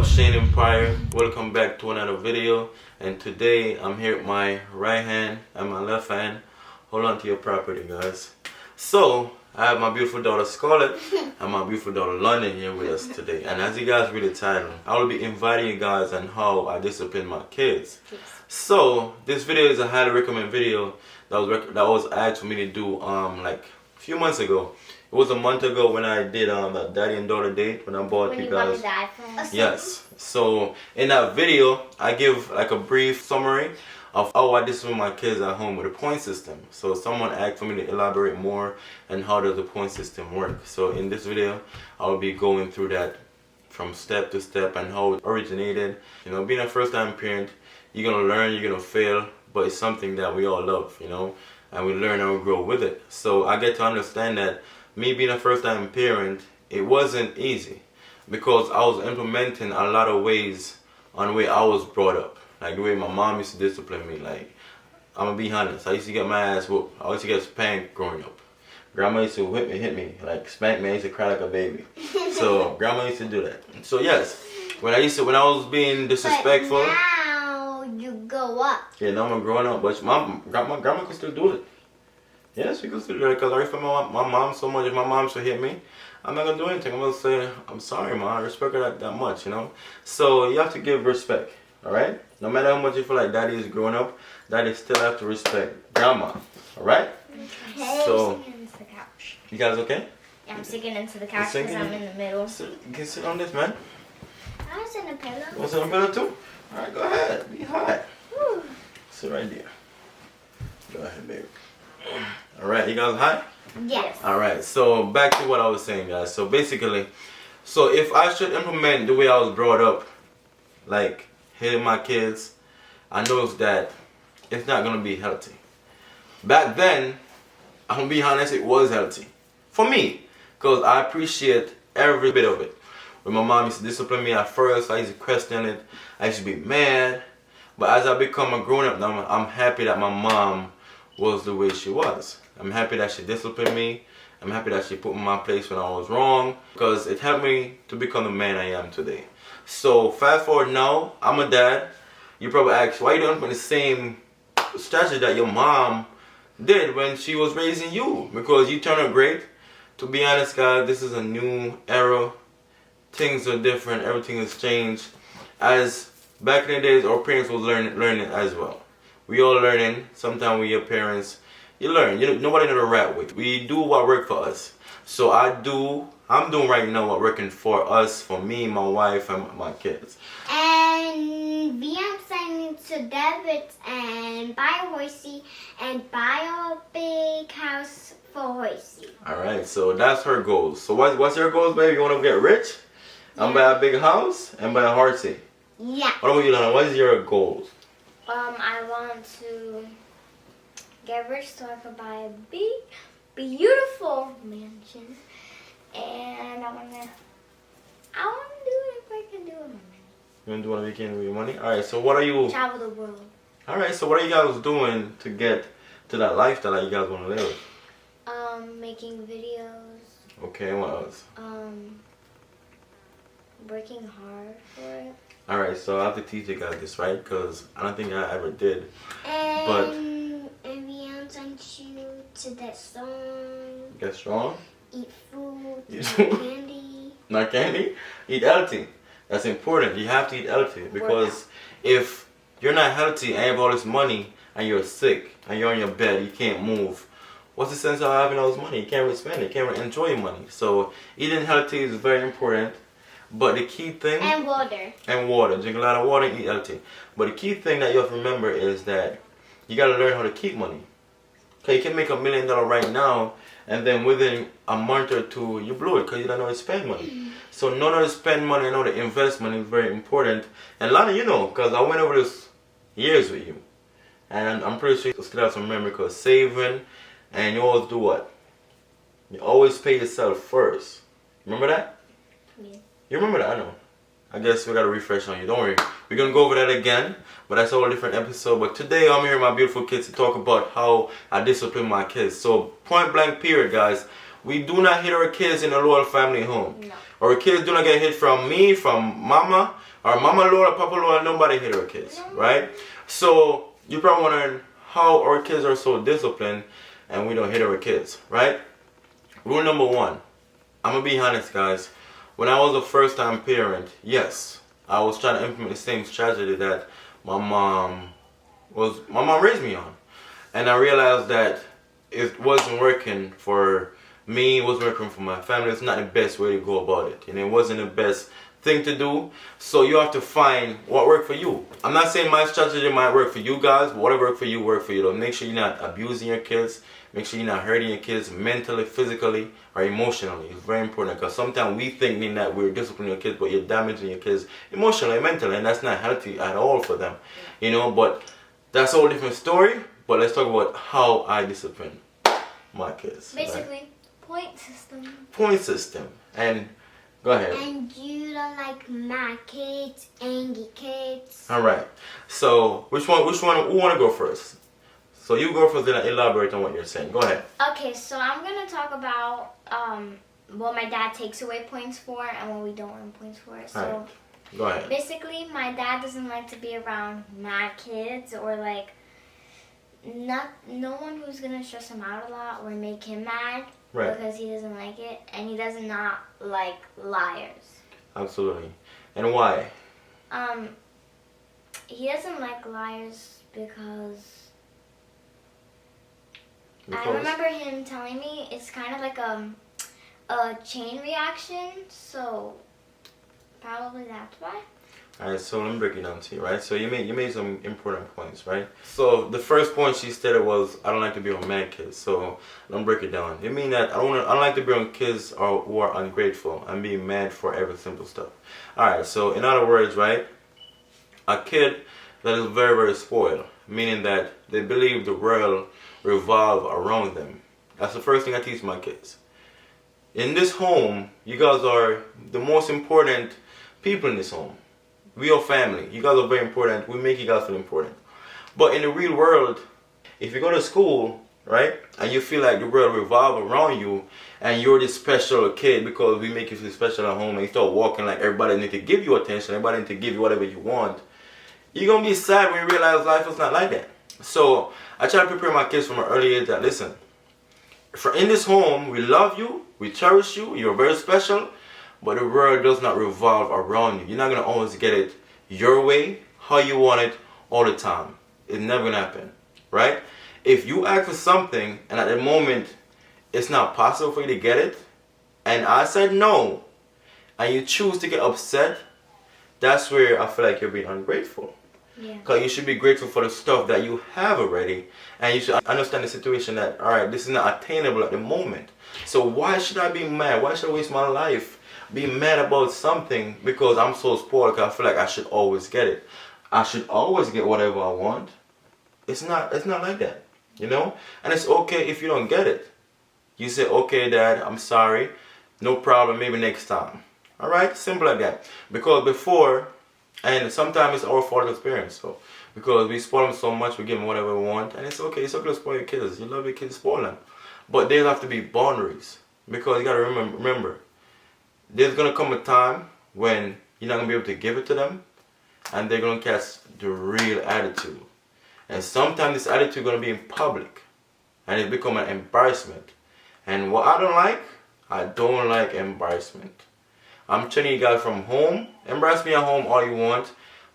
Shane Empire? Welcome back to another video, and today I'm here with my right hand and my left hand. Hold on to your property, guys. So I have my beautiful daughter Scarlett and my beautiful daughter London here with us today, and as you guys read the title, I will be inviting you guys on how I discipline my kids. Yes. So this video is a highly recommended video that was asked for me to do like a few months ago. It was a month ago when I did a daddy and daughter date when I bought you guys. Yes. So in that video, I give like a brief summary of how I discipline my kids at home with a point system. So someone asked for me to elaborate more on how does the point system work. So in this video, I'll be going through that from step to step and how it originated. You know, being a first-time parent, you're gonna learn, you're gonna fail, but it's something that we all love, you know, and we learn and we grow with it. So I get to understand that me being a first-time parent, it wasn't easy because I was implementing a lot of ways on the way I was brought up. Like the way my mom used to discipline me. Like, I'm gonna be honest, I used to get my ass whooped. I used to get spanked growing up. Grandma used to hit me, like spank me. I used to cry like a baby. So grandma used to do that. So yes, when I was being disrespectful. But now you go up. Yeah, now I'm growing up, but grandma can still do it. Yes, we can still do it because I respect my mom so much. If my mom should hit me, I'm not gonna do anything. I'm gonna say, I'm sorry, ma. I respect her that much, you know. So you have to give respect, all right? No matter how much you feel like daddy is growing up, daddy still have to respect grandma, all right? Okay. So I'm sitting into the couch. you guys okay? Yeah, I'm sitting into the couch because I'm in the middle. You can sit on this, man. I was in a pillow. You want to sit on the pillow too? All right, go ahead. Be hot. Whew. Sit right there. Go ahead, baby. All right, you guys hot? Yes. All right, so back to what I was saying, guys. So basically, so if I should implement the way I was brought up, like hitting my kids, I noticed that it's not gonna be healthy. Back then, I'm gonna be honest, it was healthy for me, cause I appreciate every bit of it. When my mom used to discipline me at first, I used to question it. I used to be mad, but as I become a grown up now, I'm happy that my mom was the way she was. I'm happy that she disciplined me. I'm happy that she put me in my place when I was wrong, because it helped me to become the man I am today. So fast forward now, I'm a dad. You probably ask, why you don't put the same strategy that your mom did when she was raising you? Because you turned out great. To be honest, guys, this is a new era. Things are different. Everything has changed. As back in the days, our parents was learning as well. We all learning. Sometimes we your parents, you learn. Nobody know the right way. We do what works for us. So I'm doing right now what working for us, for me, my wife, and my kids. And we are planning to debit and buy a horsey and buy a big house for horsey. Alright, so that's her goals. So what's your goals, baby? You want to get rich? And buy a big house and buy a horsey? Yeah. What about you, Lana? What is your goals? I want to get rich so I can buy a big, beautiful mansion. And I want to do it if I can do it with my money. You want to do what you can with your money? Alright, so what are you... Travel the world. Alright, so what are you guys doing to get to that lifestyle that you guys want to live? Making videos. Okay, what else? Working hard for it. Alright, so I have to teach you guys this, right? Because I don't think I ever did. And we want you to get strong. Get strong? Eat food. Eat Eat food. candy. Not candy? Eat healthy. That's important. You have to eat healthy. Because if you're not healthy and you have all this money and you're sick and you're on your bed, you can't move, what's the sense of having all this money? You can't really spend it. You can't really enjoy your money. So eating healthy is very important. But the key thing... And water. And water. Drink a lot of water and eat healthy. But the key thing that you have to remember is that you got to learn how to keep money. Okay, you can make $1 million right now, and then within a month or two, you blow it because you don't know how to spend money. So know how to spend money and how to invest money is very important. And Lana, you know, because I went over this years with you. And I'm pretty sure you still have some memory, because saving, and you always do what? You always pay yourself first. Remember that? Yeah. You remember that? I know. I guess we got to refresh on you. Don't worry. We're going to go over that again. But that's a whole different episode. But today I'm here with my beautiful kids to talk about how I discipline my kids. So point blank period, guys. We do not hit our kids in a loyal family home. No. Our kids do not get hit from me, from mama, Our mama Lola, Papa Lola, nobody hit our kids, right? So you probably wondering how our kids are so disciplined and we don't hit our kids, right? Rule number one, I'm gonna be honest, guys. When I was a first-time parent, yes, I was trying to implement the same strategy that my mom raised me on, and I realized that it wasn't working for me. It wasn't working for my family. It's not the best way to go about it, and it wasn't the best thing to do. So you have to find what worked for you. I'm not saying my strategy might work for you guys, but whatever worked for you, work for you. Though, make sure you're not abusing your kids. Make sure you're not hurting your kids mentally, physically, or emotionally. It's very important because sometimes we think that we're disciplining your kids, but you're damaging your kids emotionally and mentally, and that's not healthy at all for them. You know, but that's a whole different story. But let's talk about how I discipline my kids. Basically, right? point system. Point system. And go ahead. And you don't like mad kids, angry kids. All right. So which one? Who want to go first? So you go first, then I elaborate on what you're saying. Go ahead. Okay, so I'm gonna talk about what my dad takes away points for and what we don't want points for. So. All right. Go ahead. Basically, my dad doesn't like to be around mad kids or like no one who's gonna stress him out a lot or make him mad because he doesn't like it, and he does not like liars. Absolutely. And why? He doesn't like liars because I remember him telling me it's kind of like a chain reaction, so probably that's why. Alright, so let me break it down to you, right? So you made some important points, right? So the first point she stated was, I don't like to be on mad kids. So let me break it down. You mean that I don't like to be on kids who are ungrateful and being mad for every simple stuff. Alright, so in other words, right? A kid that is very, very spoiled, meaning that they believe the world revolve around them. That's the first thing I teach my kids. In this home, you guys are the most important people in this home. We are family. You guys are very important. We make you guys feel important. But in the real world, if you go to school, right, and you feel like the world revolves around you, and you're this special kid because we make you feel special at home, and you start walking like everybody needs to give you attention, everybody needs to give you whatever you want, you're going to be sad when you realize life is not like that. So I try to prepare my kids from an early age that, listen, in this home, we love you, we cherish you, you're very special, but the world does not revolve around you. You're not going to always get it your way, how you want it, all the time. It's never going to happen, right? If you ask for something, and at the moment, it's not possible for you to get it, and I said no, and you choose to get upset, that's where I feel like you're being ungrateful. Because you should be grateful for the stuff that you have already, and you should understand the situation that, all right, this is not attainable at the moment. So why should I be mad? Why should I waste my life be mad about something because I'm so spoiled? Because I feel like I should always get it. I should always get whatever I want. It's not like that, you know? And it's okay if you don't get it. You say, okay, Dad, I'm sorry. No problem, maybe next time. All right? Simple like that. Because before, and sometimes it's our fault experience. So, because we spoil them so much, we give them whatever we want. And it's okay to spoil your kids. You love your kids, spoil them. But there have to be boundaries. Because you got to remember, there's going to come a time when you're not going to be able to give it to them. And they're going to catch the real attitude. And sometimes this attitude is going to be in public. And it become an embarrassment. And what I don't like embarrassment. I'm telling you guys from home, embarrass me at home all you want.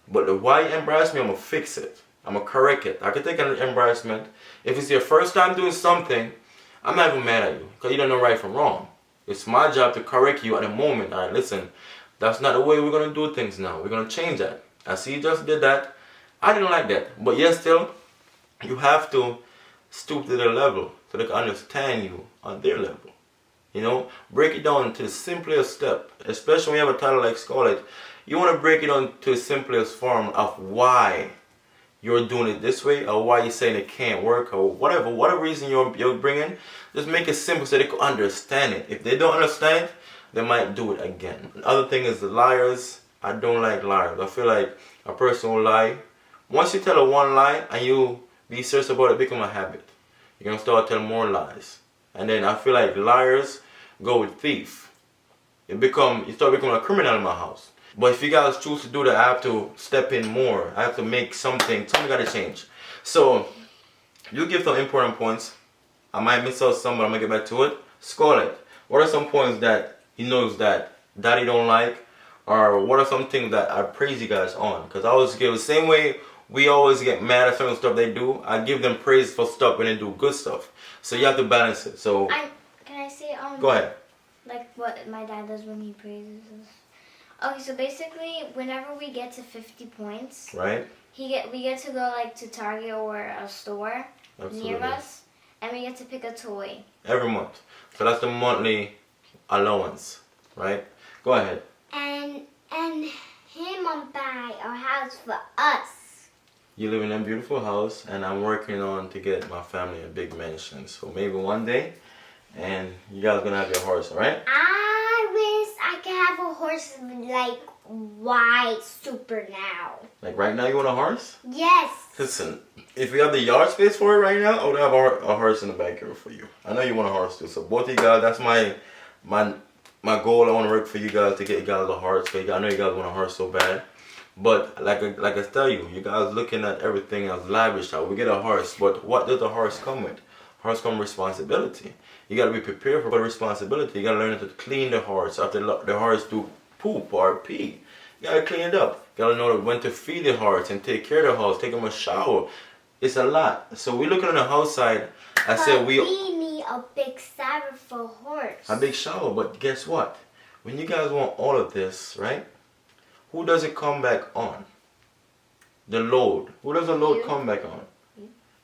But the why you embarrass me, I'm going to fix it. I'm going to correct it. I can take an embarrassment. If it's your first time doing something, I'm not even mad at you. Because you don't know right from wrong. It's my job to correct you at the moment. All right, listen, that's not the way we're going to do things now. We're going to change that. I see you just did that. I didn't like that. But yet still, you have to stoop to their level so they can understand you on their level. You know, break it down to the simplest step. Especially when you have a title like Scarlet, you want to break it down to the simplest form of why you're doing it this way, or why you're saying it can't work, or whatever reason you're bringing. Just make it simple so they can understand it. If they don't understand it, they might do it again. The other thing is the liars. I don't like liars. I feel like a person will lie. Once you tell a one lie and you be serious about it, become a habit. You're going to start telling more lies. And then I feel like liars go with thief. You start becoming a criminal in my house. But if you guys choose to do that, I have to step in more. I have to make something. Something got to change. So you give some important points. I might miss out some, but I'm gonna get back to it. Scarlett, what are some points that he knows that Daddy don't like, or what are some things that I praise you guys on? Because I always give the same way we always get mad at certain stuff they do. I give them praise for stuff when they do good stuff. So you have to balance it. So can I say go ahead. like what my dad does when he praises us? Okay, so basically, whenever we get to 50 points, Right. we get to go like to Target or a store near us, and we get to pick a toy. Every month. So that's the monthly allowance, right? Go ahead. And him will buy our house for us. You live in a beautiful house, and I'm working on to get my family a big mansion. So maybe one day, and you guys gonna have your horse, all right? I wish I could have a horse like white super now. Like right now, you want a horse? Yes. Listen, if we have the yard space for it right now, I would have a horse in the backyard for you. I know you want a horse too. So both of you guys, that's my goal. I want to work for you guys to get you guys a horse. I know you guys want a horse so bad. But like I tell you, you guys looking at everything as lavish. How we get a horse, but what does a horse come with? Horse come with responsibility. You got to be prepared for the responsibility. You got to learn to clean the horse after the horse do poop or pee. You got to clean it up. You got to know when to feed the horse and take care of the horse, take him a shower. It's a lot. So we're looking on the house side. I said we need a big shower for horse. A big shower, but guess what? When you guys want all of this, right? Who does it come back on? The load. Who does the load come back on?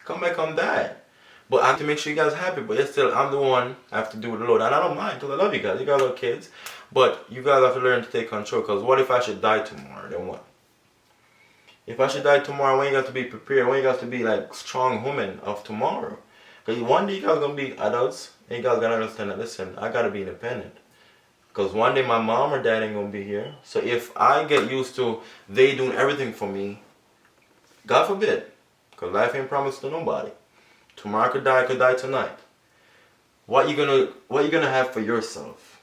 Come back on Dad. But I have to make sure you guys are happy. But yet still, I'm the one I have to do the load. And I don't mind because I love you guys. You guys are kids. But you guys have to learn to take control. Because what if I should die tomorrow? Then what? If I should die tomorrow, when you got to be prepared, when you got to be like strong women of tomorrow. Because one day you guys are going to be adults. And you guys got to understand that, listen, I got to be independent. Because one day my mom or dad ain't going to be here. So if I get used to they doing everything for me, God forbid. Because life ain't promised to nobody. Tomorrow I could die tonight. What you gonna have for yourself?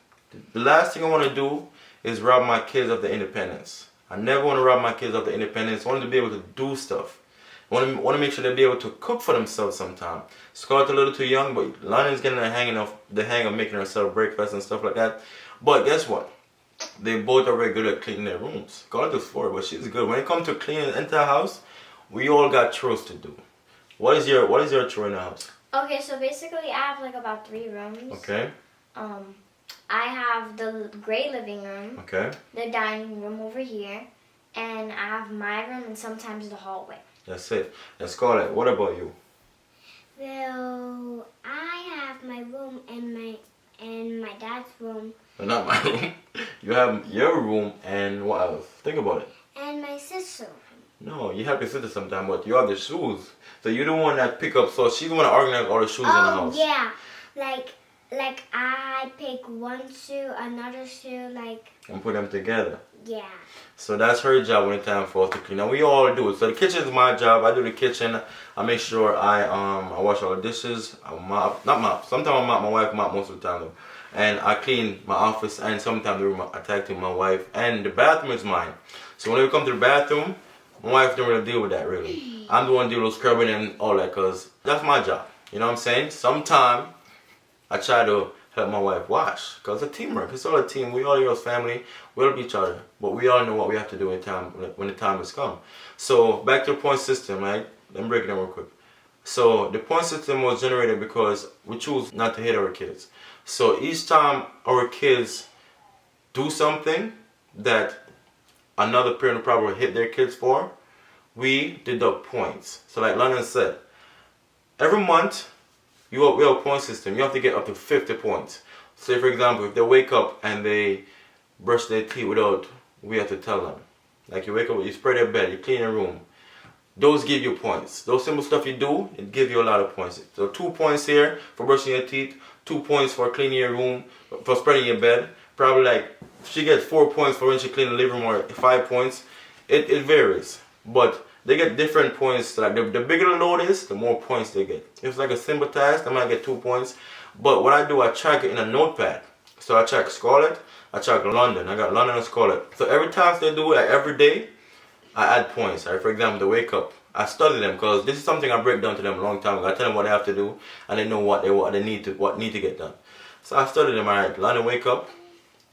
The last thing I want to do is rob my kids of their independence. I never want to rob my kids of their independence. I want them to be able to do stuff. I want to make sure they'll be able to cook for themselves sometime. Scarlett's a little too young, but Lonnie's getting the hang of making herself breakfast and stuff like that. But guess what? They both are very good at cleaning their rooms. Scarlett is 4, but she's good. When it comes to cleaning the entire house, we all got chores to do. What is your chore in the house? Okay, so basically I have like about 3 rooms. Okay. I have the great living room. Okay. The dining room over here, and I have my room and sometimes the hallway. That's it. And Scarlett, what about you? Well, I have my room and my dad's room. No, not my room. You have your room and what else? Think about it. And my sister. No, you have your sister sometime, but you have the shoes. So you're the one that pick up. So she's the one that organize all the shoes in the house. Oh yeah, like I pick one shoe, another shoe, like. And put them together. Yeah. So that's her job when it's time for us to clean. Now we all do it. So the kitchen is my job. I do the kitchen. I make sure I wash all the dishes. I mop, not mop. Sometimes I mop. My wife mop most of the time though. And I clean my office and sometimes the room I tag team my wife. And the bathroom is mine. So when we come to the bathroom, my wife don't really deal with that really. I'm the one dealing with scrubbing and all that because that's my job. You know what I'm saying? Sometimes I try to help my wife wash because it's a teamwork. It's all a team. We all your family. We help each other. But we all know what we have to do when the time has come. So back to the point system, right? Let me break it down real quick. So the point system was generated because we choose not to hit our kids. So each time our kids do something that another parent probably hit their kids for, we deduct points. So like London said, every month we have a point system. You have to get up to 50 points. Say for example, if they wake up and they brush their teeth without, we have to tell them. Like you wake up, you spread their bed, you clean your room. Those give you points. Those simple stuff you do, it gives you a lot of points. So 2 points here for brushing your teeth, 2 points for cleaning your room, for spreading your bed. Probably like, she gets 4 points for when she cleans the living room or 5 points. It varies. But they get different points. Like the bigger the load is, the more points they get. If it's like a simple task, they might get 2 points. But what I do, I track it in a notepad. So I check Scarlett, I check London. I got London and Scarlett. So every task they do, like every day, I add points. Right? For example, they wake up. I study them because this is something I break down to them a long time ago. I tell them what they have to do, and they know what they need to get done. So I study them. Alright, London wake up.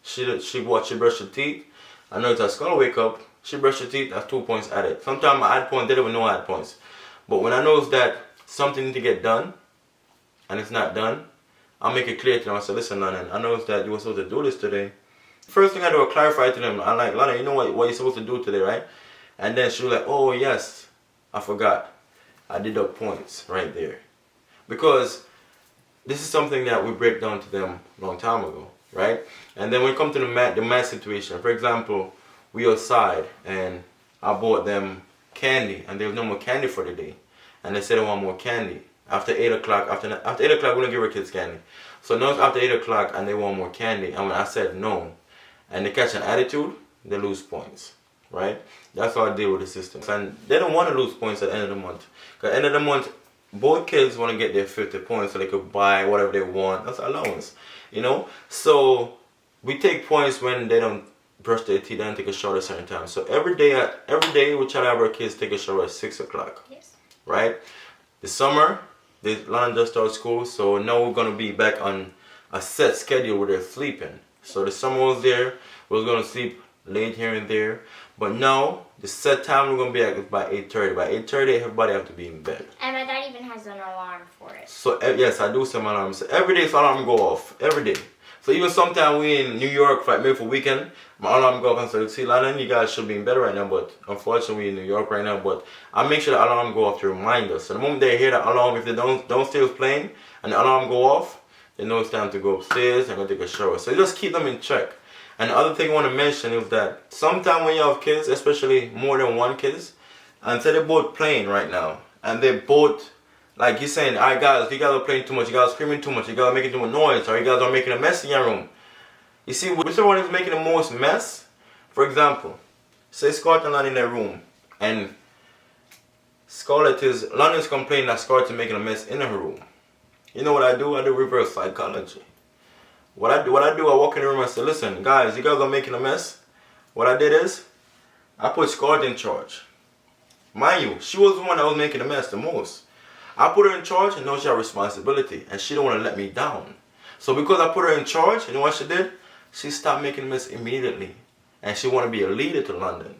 She brush her teeth. I know it's a Scarlett wake up. She brush her teeth. That's 2 points added. Sometimes I add points. They don't even know I add points. But when I notice that something need to get done, and it's not done, I'll make it clear to them. I say, listen, London, I noticed that you were supposed to do this today. First thing I do is clarify to them. I'm like, London, you know what you're supposed to do today, right? And then she was like, oh yes, I forgot. I did up points right there. Because this is something that we break down to them a long time ago, right? And then when it comes to the math situation, for example, we outside and I bought them candy and there was no more candy for the day. And they said they want more candy. After 8 o'clock, after 8 o'clock, we don't give our kids candy. So now it's after 8 o'clock and they want more candy. And when I said no, and they catch an attitude, they lose points, right? That's how I deal with the system. And they don't want to lose points at the end of the month. Because at the end of the month, both kids want to get their 50 points so they could buy whatever they want. That's allowance, you know? So we take points when they don't brush their teeth and take a shower at a certain time. So every day we try to have our kids take a shower at 6 o'clock, Yes. right? The summer, London just started school, so now we're going to be back on a set schedule where they're sleeping. So the summer was there, we was going to sleep late here and there. But now, the set time we're going to be at is by 8:30. By 8:30, everybody have to be in bed. And my dad even has an alarm for it. So, yes, I do set my alarm. So every day, alarm go off. Every day. So even sometimes we in New York, like maybe for weekend, my alarm go off and say, see, London, you guys should be in bed right now, but unfortunately we in New York right now, but I make sure the alarm go off to remind us. So the moment they hear the alarm, if they don't stay playing and the alarm go off, they know it's time to go upstairs and go take a shower. So you just keep them in check. And the other thing I want to mention is that sometimes when you have kids, especially more than one kids, and say they're both playing right now, and they both, like you're saying, alright guys, you guys are playing too much, you guys are screaming too much, you guys are making too much noise, or you guys are making a mess in your room. You see, whichever one is making the most mess, for example, say Scarlett and London in their room, and London's complaining that Scarlett is making a mess in her room. You know what I do? I do reverse psychology. What I do, I walk in the room and say, listen, guys, you guys are making a mess. What I did is, I put Scarlett in charge. Mind you, she was the one that was making the mess the most. I put her in charge and now she has responsibility and she don't want to let me down. So because I put her in charge, you know what she did? She stopped making a mess immediately. And she want to be a leader to London.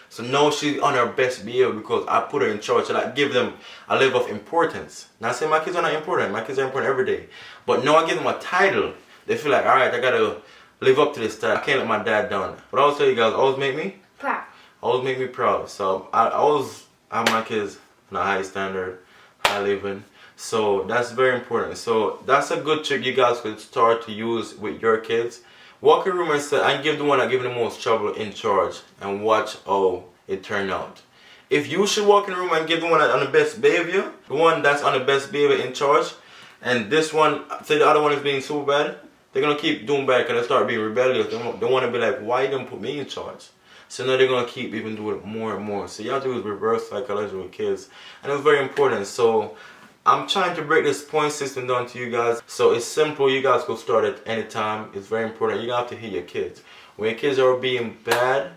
So now she's on her best behavior because I put her in charge and I give them a level of importance. Not saying my kids are not important. My kids are important every day. But now I give them a title. They feel like, alright, I got to live up to this title. I can't let my dad down. But I always tell you guys, always make me proud. Always make me proud. So I always have my kids on a high standard, high living. So that's very important. So that's a good trick you guys could start to use with your kids. Walk in the room and say, I give the one that giving the most trouble in charge and watch how it turn out. If you should walk in the room and give the one on the best behavior, the one that's on the best behavior in charge, and this one, say the other one is being super bad, they're going to keep doing bad because they start being rebellious. They want to be like, why you didn't put me in charge? So now they're going to keep even doing it more and more. So you have to use reverse psychology with kids. And it's very important. So I'm trying to break this point system down to you guys. So it's simple. You guys go start at any time. It's very important. You have to hit your kids. When your kids are being bad,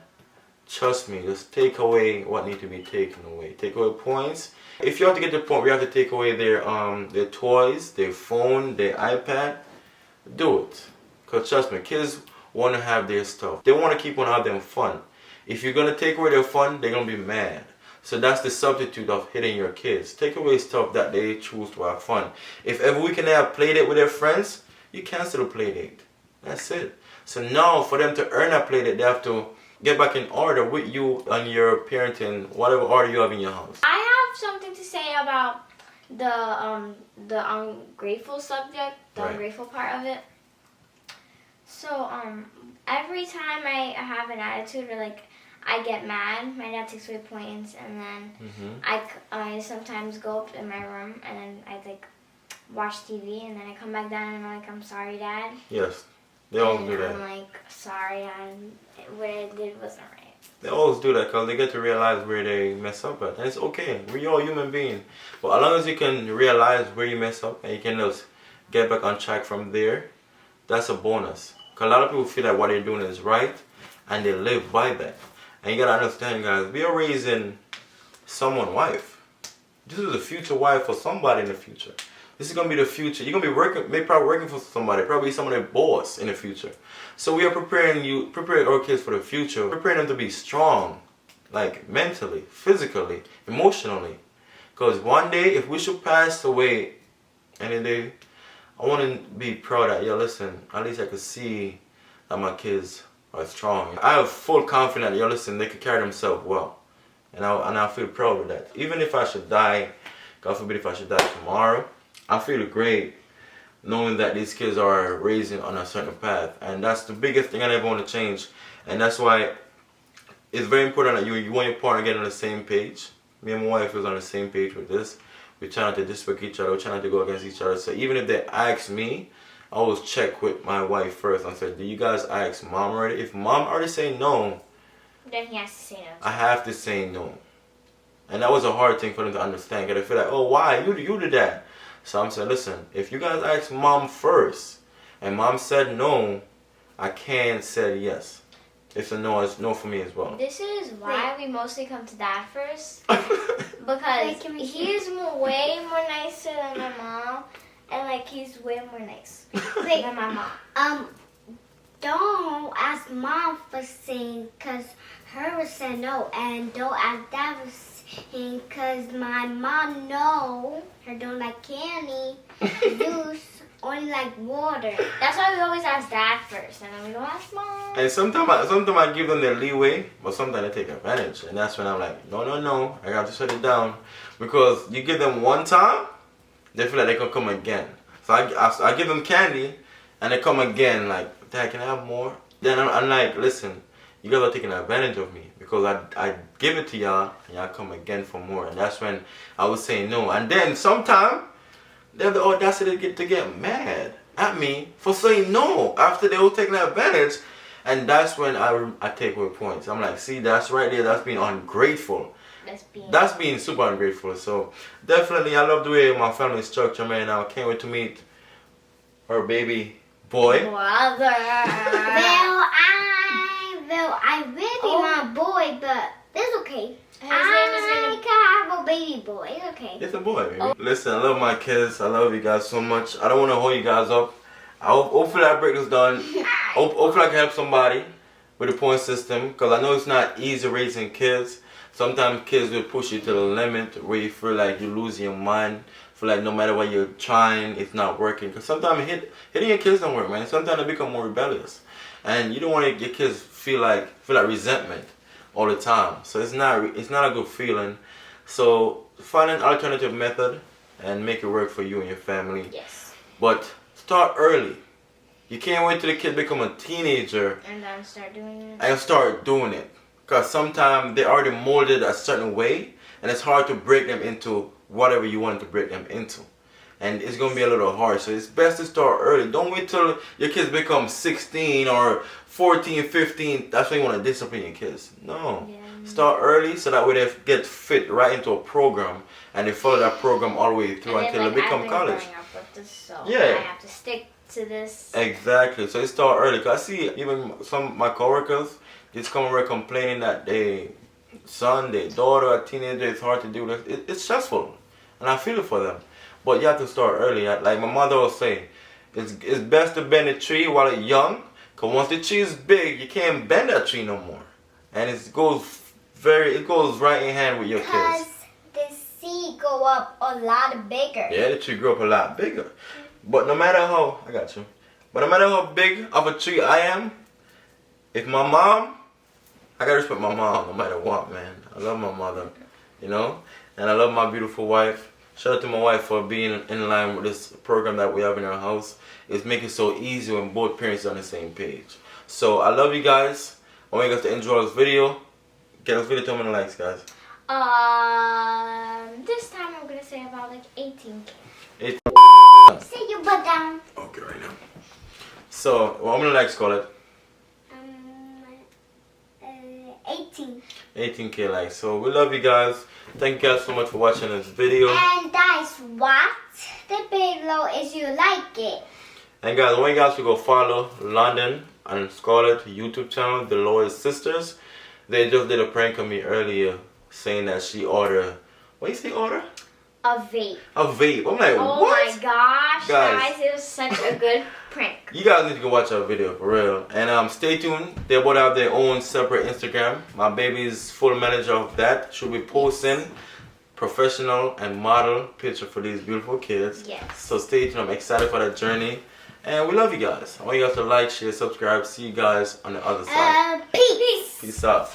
trust me, just take away what needs to be taken away. Take away points. If you have to get to the point where you have to take away their toys, their phone, their iPad, do it. Because trust me, kids want to have their stuff. They want to keep on having fun. If you're going to take away their fun, they're going to be mad. So that's the substitute of hitting your kids. Take away stuff that they choose to have fun. If every weekend they have play date with their friends, you cancel the play date. That's it. So now for them to earn a play date, they have to get back in order with you on your parenting, whatever order you have in your house. I have something to say about the ungrateful subject, the Right. ungrateful part of it. So every time I have an attitude or like I get mad, my dad takes away points, and then I sometimes go up in my room and then I like watch TV, and then I come back down and I'm like, I'm sorry, Dad. Yes, they always And do that. I'm like, sorry, Dad. What I did wasn't right. They always do that because they get to realize where they mess up at. And it's okay. We're all human beings. But as long as you can realize where you mess up and you can just get back on track from there, that's a bonus. Cause a lot of people feel like what they're doing is right, and they live by that. And you gotta understand, guys, we are raising someone's wife. This is a future wife for somebody in the future. This is gonna be the future. You're gonna be working, maybe probably working for somebody, probably somebody's boss in the future. So we are preparing our kids for the future, preparing them to be strong, like mentally, physically, emotionally. Because one day, if we should pass away any day, I want to be proud that, yo, listen, at least I could see that my kids are strong. I have full confidence, yo, listen, they could carry themselves well. And I feel proud of that. Even if I should die, God forbid if I should die tomorrow, I feel great knowing that these kids are raising on a certain path. And that's the biggest thing I never want to change. And that's why it's very important that you want your partner to get on the same page. Me and my wife was on the same page with this. We try not to disrespect each other. We try not to go against each other. So even if they ask me, I always check with my wife first and say, do you guys ask mom already? If mom already say no, then he has to say no. I have to say no. And that was a hard thing for them to understand. Because they feel like, oh, why? You did that. So I'm saying, listen, if you guys ask mom first, and mom said no, I can say yes. It's a no, it's no for me as well. This is why we mostly come to dad first. Because he's way more nicer than my mom. And like he's way more nice than my mom. Don't ask mom for saying because her was saying no. And don't ask dad for saying because my mom know her don't like candy. Juice. Only like water. That's why we always ask dad first, and then we don't ask mom. And sometimes I give them their leeway, but sometimes they take advantage, and that's when I'm like, no, I got to shut it down, because you give them one time, they feel like they can come again. So I give them candy, and they come again like, Dad, can I have more? Then I'm like, listen, you guys are taking advantage of me because I give it to y'all, and y'all come again for more, and that's when I was saying no, and then sometimes they have the audacity to get mad at me for saying no after they were taking advantage. And that's when I take away points. I'm like, see, that's right there. That's being ungrateful. That's being super ungrateful. So definitely, I love the way my family is structured, man. I can't wait to meet her baby boy. Brother. I really want a boy, but that's okay. His name is gonna have a baby boy. It's okay. It's a boy, baby. Listen, I love my kids. I love you guys so much. I don't want to hold you guys up. Hopefully I break this down. Hopefully I can help somebody with the point system, because I know it's not easy raising kids. Sometimes kids will push you to the limit where you feel like you're losing your mind. Feel like no matter what you're trying, it's not working. Because sometimes hitting your kids don't work, man. Sometimes they become more rebellious, and you don't want your kids feel like resentment all the time. So it's not a good feeling. So find an alternative method and make it work for you and your family. Yes. But start early. You can't wait till the kid become a teenager and then start doing it. And start doing it. Because sometimes they already molded a certain way, and it's hard to break them into whatever you want to break them into. And it's going to be a little hard. So it's best to start early. Don't wait till your kids become 16 or 14, 15. That's when you want to discipline your kids. No. Yeah. Start early so that way they get fit right into a program. And they follow that program all the way through until they become college. So yeah. I have to stick to this. Exactly. So you start early. Because I see even some of my coworkers just come over complaining that their son, their daughter, a teenager, it's hard to do this. It's stressful. And I feel it for them. But you have to start early. Like my mother will say, it's best to bend a tree while it's young. Because once the tree is big, you can't bend that tree no more. And it goes right in hand with your kids. Because the seed go up a lot bigger. Yeah, the tree grew up a lot bigger. But no matter how, I got you. But no matter how big of a tree I am, if my mom, I gotta respect my mom no matter what, man. I love my mother, you know? And I love my beautiful wife. Shout out to my wife for being in line with this program that we have in our house. It's making it so easy when both parents are on the same page. So I love you guys. I want you guys to enjoy this video. Get this video to how many likes, guys? This time I'm gonna say about like 18K. 18. Sit your butt down. Okay, right now. So, how many likes, call it? 18. 18K likes. So we love you guys. Thank you guys so much for watching this video. And guys, what? The below if you like it. And guys, I want you guys to go follow London and Scarlett YouTube channel, The Loyal Sisters. They just did a prank on me earlier saying that she ordered, what you say order? A vape. A vape. I'm like, oh what? My gosh, guys, it was such a good prank. You guys need to go watch our video for real. And stay tuned. They both have their own separate Instagram. My baby's full manager of that. She'll be posting professional and model picture for these beautiful kids. Yes. So stay tuned. I'm excited for that journey. And we love you guys. I want you guys to like, share, subscribe. See you guys on the other side. Peace. Peace out.